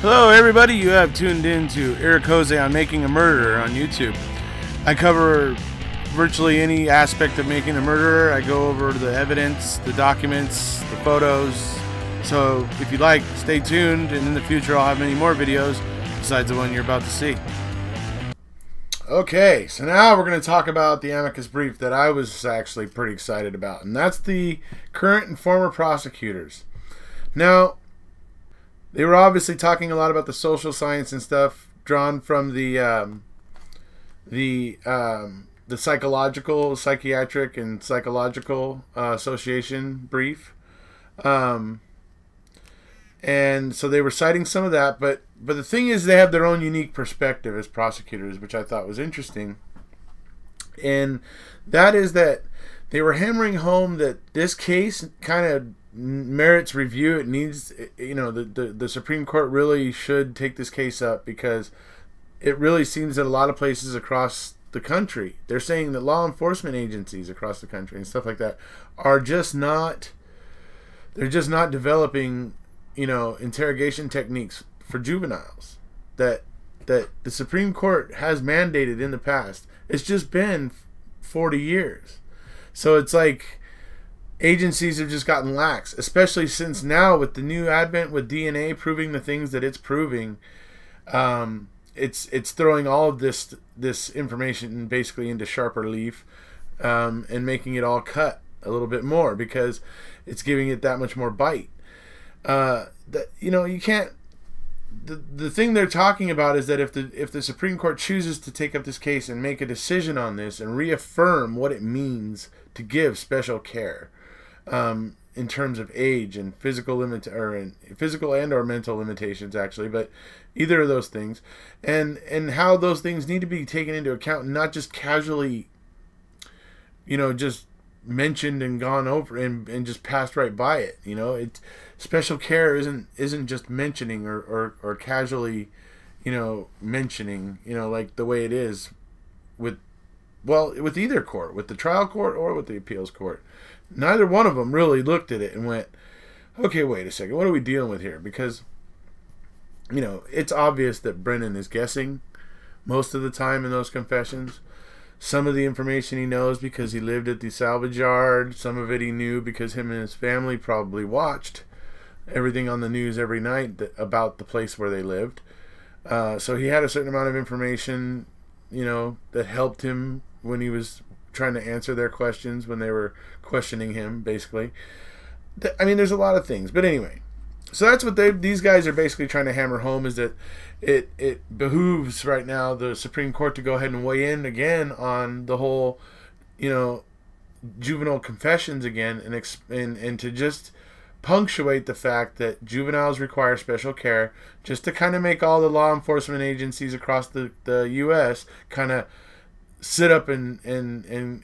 Hello everybody, you have tuned in to Eric Jose on Making a Murderer on YouTube. I cover virtually any aspect of making a murderer. I go over the evidence, the documents, the photos. So if you like, stay tuned, and in the future I'll have many more videos besides the one you're about to see. Okay, so now we're going to talk about the Amicus brief that I was actually pretty excited about, and that's the current and former prosecutors. Now, they were obviously talking a lot about the social science and stuff, drawn from the psychological, psychiatric, and psychological association brief, and so they were citing some of that. But the thing is, they have their own unique perspective as prosecutors, which I thought was interesting, and that is that they were hammering home that this case kind of merits review. It needs, you know, the Supreme Court really should take this case up, because it really seems that a lot of places across the country, they're saying that law enforcement agencies across the country and stuff like that are just not, they're just not developing, you know, interrogation techniques for juveniles that the Supreme Court has mandated in the past. It's just been 40 years. So it's like agencies have just gotten lax, especially since now with the new advent with DNA proving the things that it's proving. It's throwing all of this information basically into sharper leaf, and making it all cut a little bit more, because it's giving it that much more bite. You know, you can't. The thing they're talking about is that if the Supreme Court chooses to take up this case and make a decision on this and reaffirm what it means to give special care, in terms of age and physical and or mental limitations, actually, but either of those things, and how those things need to be taken into account and not just casually, you know, just mentioned and gone over and just passed right by it. You know, it's special care isn't just mentioning or casually, you know, mentioning, you know, like the way it is with either court, with the trial court or with the appeals court. Neither one of them really looked at it and went, okay, wait a second, what are we dealing with here? Because, you know, it's obvious that Brennan is guessing most of the time in those confessions. Some of the information he knows because he lived at the salvage yard. Some of it he knew because him and his family probably watched everything on the news every night about the place where they lived. So he had a certain amount of information, you know, that helped him when he was trying to answer their questions when they were questioning him, basically. I mean, there's a lot of things. But anyway, so that's what these guys are basically trying to hammer home, is that it behooves right now the Supreme Court to go ahead and weigh in again on the whole, you know, juvenile confessions again, and to just punctuate the fact that juveniles require special care, just to kind of make all the law enforcement agencies across the U.S. kind of sit up and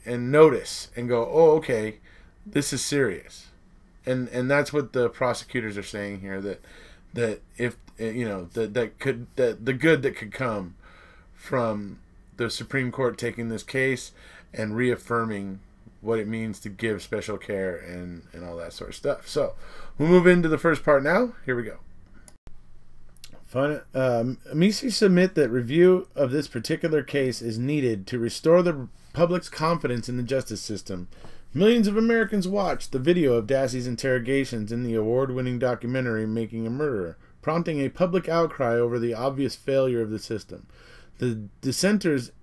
notice and go, oh, okay, this is serious. And that's what the prosecutors are saying here, that if, you know, that the good that could come from the Supreme Court taking this case and reaffirming what it means to give special care and all that sort of stuff. So we'll move into the first part now. Here we go. Amicus submit that review of this particular case is needed to restore the public's confidence in the justice system. Millions of Americans watched the video of Dassey's interrogations in the award-winning documentary Making a Murderer, prompting a public outcry over the obvious failure of the system. The dissenters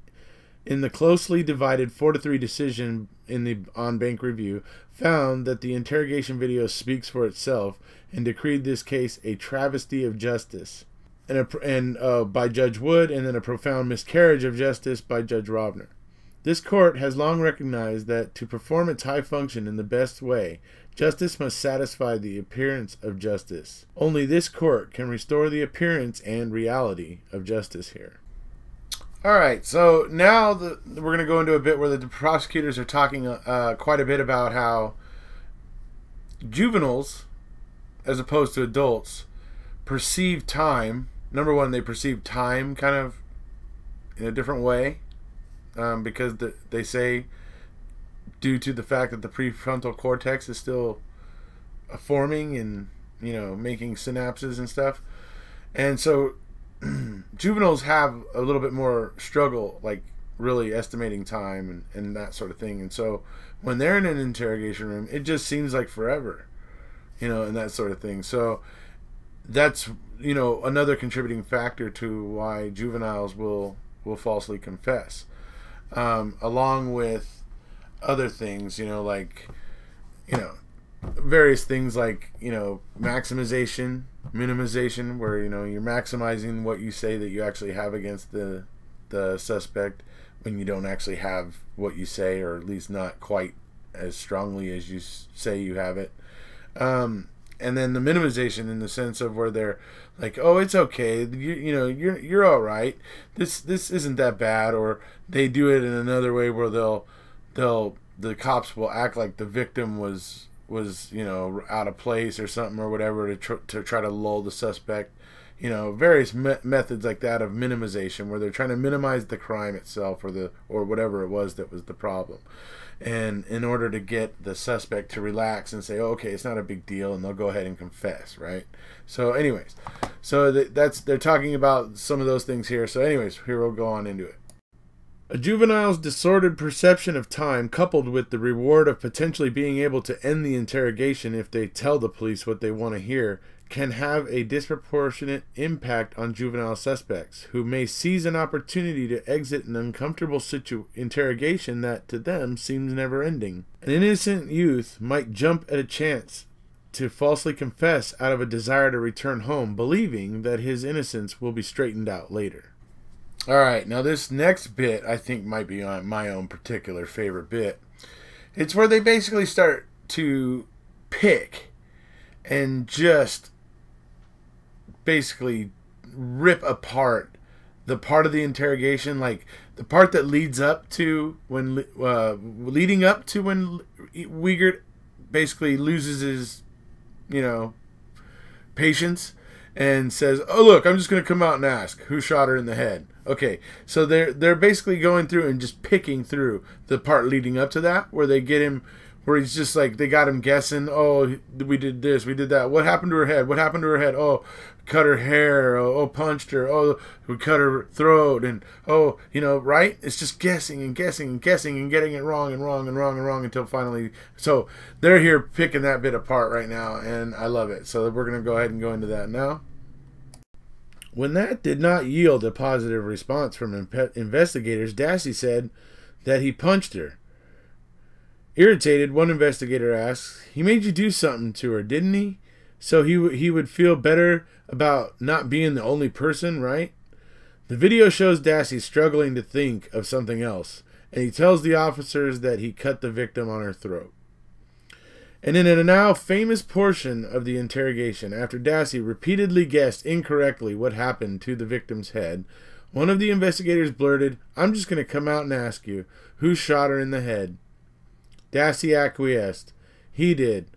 in the closely divided 4-3 decision in the on-bank review found that the interrogation video speaks for itself and decreed this case a travesty of justice by Judge Wood, and then a profound miscarriage of justice by Judge Rovner. This court has long recognized that to perform its high function in the best way, justice must satisfy the appearance of justice. Only this court can restore the appearance and reality of justice here. Alright, so now we're going to go into a bit where the prosecutors are talking quite a bit about how juveniles, as opposed to adults, perceive time. Number one, they perceive time kind of in a different way, because they say, due to the fact that the prefrontal cortex is still forming and, you know, making synapses and stuff. And so juveniles have a little bit more struggle, like really estimating time and that sort of thing. And so when they're in an interrogation room, it just seems like forever, and that sort of thing. So that's, another contributing factor to why juveniles will falsely confess, along with other things, like, various things like, maximization, minimization, where, you're maximizing what you say that you actually have against the suspect when you don't actually have what you say, or at least not quite as strongly as you say you have it. And then the minimization, in the sense of where they're like, oh, it's okay, you're all right, this isn't that bad. Or they do it in another way where the cops will act like the victim was out of place or something or whatever, to try to lull the suspect. Various methods like that of minimization, where they're trying to minimize the crime itself, or whatever it was that was the problem, and in order to get the suspect to relax and say, oh, okay, it's not a big deal, and they'll go ahead and confess, right? So anyways, they're talking about some of those things here. So anyways, here we'll go on into it. A juvenile's distorted perception of time, coupled with the reward of potentially being able to end the interrogation if they tell the police what they want to hear, can have a disproportionate impact on juvenile suspects, who may seize an opportunity to exit an uncomfortable interrogation that to them seems never ending. An innocent youth might jump at a chance to falsely confess out of a desire to return home, believing that his innocence will be straightened out later. Alright, now this next bit I think might be on my own particular favorite bit. It's where they basically start to pick and just basically rip apart the part of the interrogation, like the part that leading up to when Wiegert basically loses his, patience and says, oh, look, I'm just going to come out and ask who shot her in the head. Okay, so they're basically going through and just picking through the part leading up to that, where they get him, where he's just like, they got him guessing, oh, we did this, we did that, what happened to her head, what happened to her head, oh, cut her hair, oh, punched her, oh, we cut her throat, and oh, right? It's just guessing and guessing and guessing and getting it wrong and wrong and wrong and wrong until finally, so they're here picking that bit apart right now, and I love it. So we're going to go ahead and go into that now. When that did not yield a positive response from investigators, Dassey said that he punched her. Irritated, one investigator asks, he made you do something to her, didn't he? So he would feel better about not being the only person, right? The video shows Dassey struggling to think of something else, and he tells the officers that he cut the victim on her throat. And in a now famous portion of the interrogation, after Dassey repeatedly guessed incorrectly what happened to the victim's head, one of the investigators blurted, I'm just going to come out and ask you, who shot her in the head? Dassey acquiesced. He did.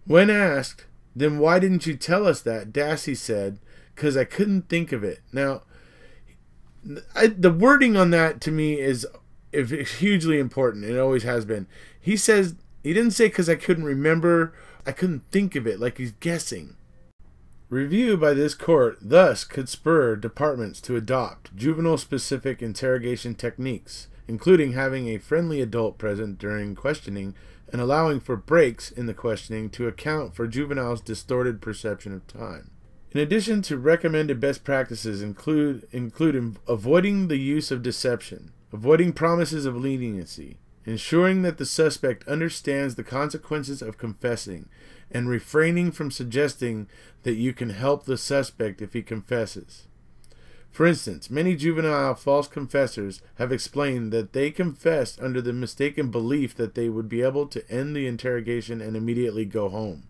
When asked, then why didn't you tell us that? Dassey said, because I couldn't think of it. Now, the wording on that to me is hugely important. It always has been. He says, he didn't say because I couldn't remember, I couldn't think of it, like he's guessing. Review by this court thus could spur departments to adopt juvenile-specific interrogation techniques, including having a friendly adult present during questioning and allowing for breaks in the questioning to account for juveniles' distorted perception of time. In addition to recommended best practices include avoiding the use of deception, avoiding promises of leniency, ensuring that the suspect understands the consequences of confessing, and refraining from suggesting that you can help the suspect if he confesses. For instance, many juvenile false confessors have explained that they confessed under the mistaken belief that they would be able to end the interrogation and immediately go home.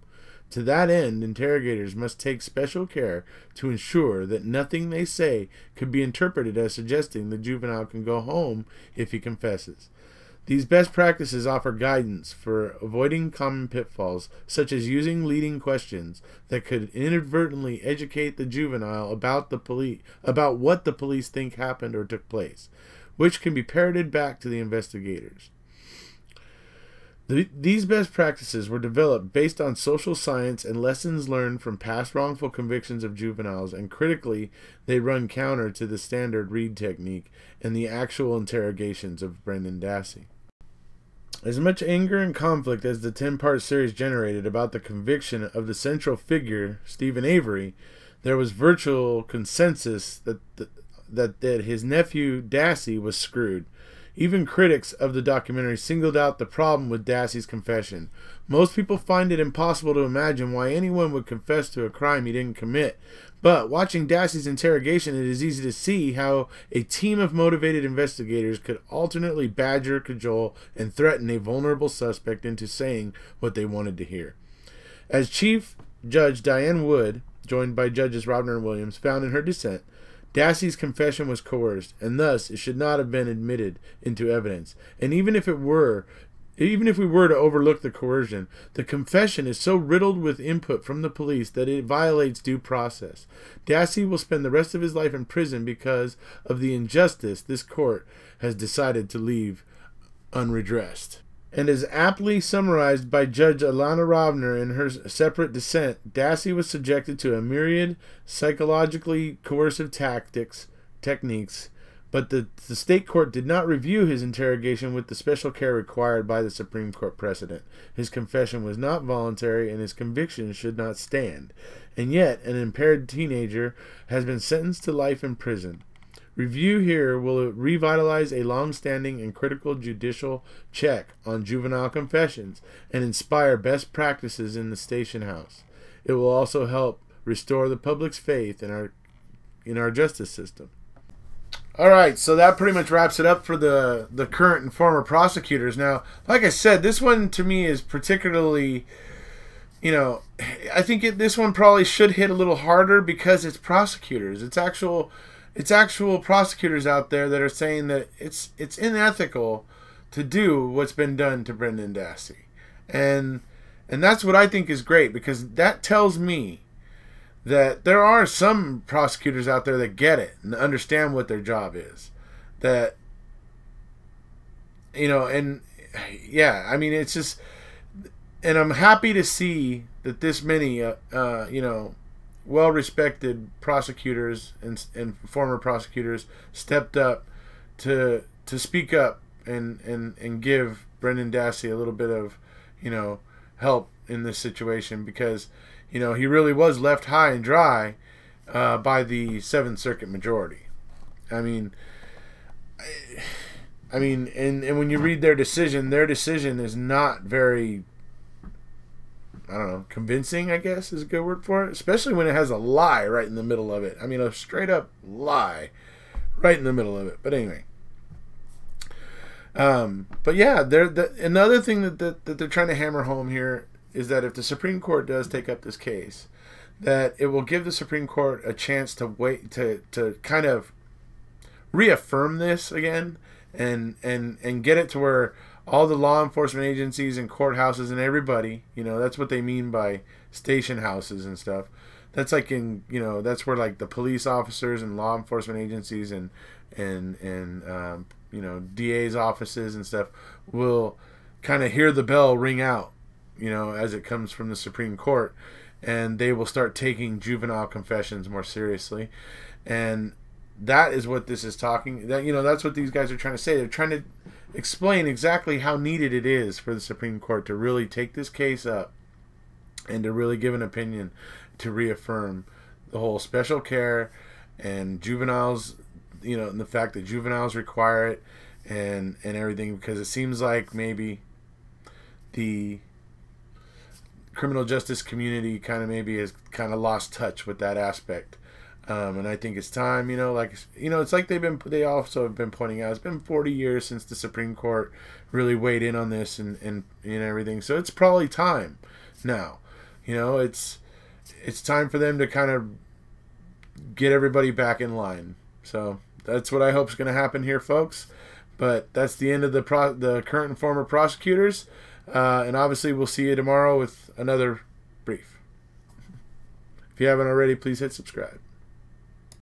To that end, interrogators must take special care to ensure that nothing they say could be interpreted as suggesting the juvenile can go home if he confesses. These best practices offer guidance for avoiding common pitfalls, such as using leading questions that could inadvertently educate the juvenile about what the police think happened or took place, which can be parroted back to the investigators. These best practices were developed based on social science and lessons learned from past wrongful convictions of juveniles, and critically, they run counter to the standard Reed technique and the actual interrogations of Brendan Dassey. As much anger and conflict as the 10-part series generated about the conviction of the central figure, Stephen Avery, there was virtual consensus that his nephew Dassey was screwed. Even critics of the documentary singled out the problem with Dassey's confession. Most people find it impossible to imagine why anyone would confess to a crime he didn't commit. But watching Dassey's interrogation, it is easy to see how a team of motivated investigators could alternately badger, cajole, and threaten a vulnerable suspect into saying what they wanted to hear. As Chief Judge Diane Wood, joined by Judges Robner and Williams, found in her dissent, Dassey's confession was coerced, and thus it should not have been admitted into evidence. And even if we were to overlook the coercion, the confession is so riddled with input from the police that it violates due process. Dassey will spend the rest of his life in prison because of the injustice this court has decided to leave unredressed. And as aptly summarized by Judge Alana Robner in her separate dissent, Dassey was subjected to a myriad psychologically coercive techniques, but the state court did not review his interrogation with the special care required by the Supreme Court precedent. His confession was not voluntary, and his conviction should not stand. And yet, an impaired teenager has been sentenced to life in prison. Review here will revitalize a long-standing and critical judicial check on juvenile confessions and inspire best practices in the station house. It will also help restore the public's faith in our justice system. All right, so that pretty much wraps it up for the current and former prosecutors. Now, like I said, this one to me is particularly, I think this one probably should hit a little harder because it's prosecutors. It's actual prosecutors out there that are saying that it's unethical to do what's been done to Brendan Dassey. And that's what I think is great, because that tells me that there are some prosecutors out there that get it and understand what their job is. That, and yeah, I mean, it's just, and I'm happy to see that this many, well-respected prosecutors and former prosecutors stepped up to speak up and give Brendan Dassey a little bit of, help in this situation, because, he really was left high and dry by the Seventh Circuit majority. And when you read their decision is not very, convincing, I guess is a good word for it. Especially when it has a lie right in the middle of it. A straight up lie right in the middle of it. But anyway. But yeah, another thing that they're trying to hammer home here is that if the Supreme Court does take up this case, that it will give the Supreme Court a chance to wait to kind of reaffirm this again and get it to where all the law enforcement agencies and courthouses and everybody, that's what they mean by station houses and stuff. That's like that's where like the police officers and law enforcement agencies and DA's offices and stuff will kind of hear the bell ring out, as it comes from the Supreme Court, and they will start taking juvenile confessions more seriously. And that is what this is talking. That's what these guys are trying to say. They're trying to explain exactly how needed it is for the Supreme Court to really take this case up and to really give an opinion to reaffirm the whole special care and juveniles, and the fact that juveniles require it and everything, because it seems like maybe the criminal justice community has lost touch with that aspect. And I think it's time, it's like they also have been pointing out, it's been 40 years since the Supreme Court really weighed in on this and everything. So it's probably time now. It's time for them to kind of get everybody back in line. So that's what I hope is going to happen here, folks. But that's the end of the current and former prosecutors. And obviously we'll see you tomorrow with another brief. If you haven't already, please hit subscribe.